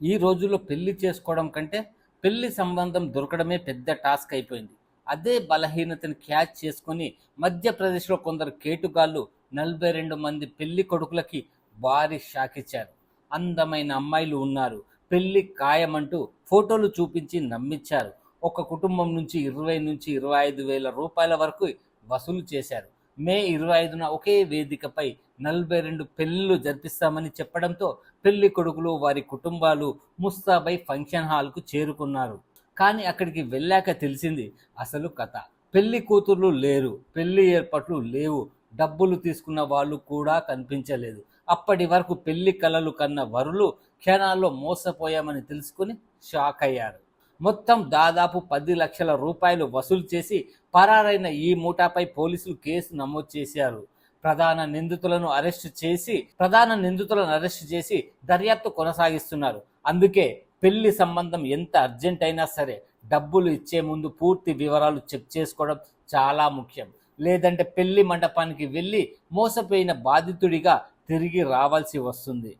ఈ రోజుల్లో పెళ్లి చేసుకోవడం కంటే పెళ్లి సంబంధం దొరకడమే పెద్ద టాస్క్ అయిపోయింది. అదే బలహీనతని క్యాచ్ చేసుకొని మధ్యప్రదేశ్లో కొందరు కేటుగాళ్ళు 42 మంది పెళ్లి కొడుకులకి భారీ షాక్ ఇచ్చారు. అందమైన అమ్మాయిలు ఉన్నారు, పెళ్లి ఖాయమంటూ ఫోటోలు చూపించి నమ్మించారు. ఒక కుటుంబం నుంచి 20 నుంచి 25 వేల రూపాయల వరకు వసూలు చేశారు. మే 25న ఒకే వేదికపై 42 పెళ్లిళ్లు జరిపిస్తామని చెప్పడంతో పెళ్లి కొడుకులు వారి కుటుంబాలు ముస్తాబై ఫంక్షన్ హాల్కు చేరుకున్నారు. కానీ అక్కడికి వెళ్ళాక తెలిసింది అసలు కథ. పెళ్లి కూతుర్లు లేరు, పెళ్లి ఏర్పాట్లు లేవు, డబ్బులు తీసుకున్న వాళ్ళు కూడా కనిపించలేదు. అప్పటి వరకు పెళ్లి కలలు కన్న వరులు క్షణాల్లో మోసపోయామని తెలుసుకుని షాక్ అయ్యారు. మొత్తం దాదాపు 10 లక్షల రూపాయలు వసూలు చేసి పరారైన ఈ ముఠాపై పోలీసులు కేసు నమోదు చేశారు. ప్రధాన నిందితులను అరెస్టు చేసి దర్యాప్తు కొనసాగిస్తున్నారు. అందుకే పెళ్లి సంబంధం ఎంత అర్జెంట్ అయినా సరే డబ్బులు ఇచ్చే ముందు పూర్తి వివరాలు చెక్ చేసుకోవడం చాలా ముఖ్యం. లేదంటే పెళ్లి మండపానికి వెళ్ళి మోసపోయిన బాధితుడిగా తిరిగి రావాల్సి వస్తుంది.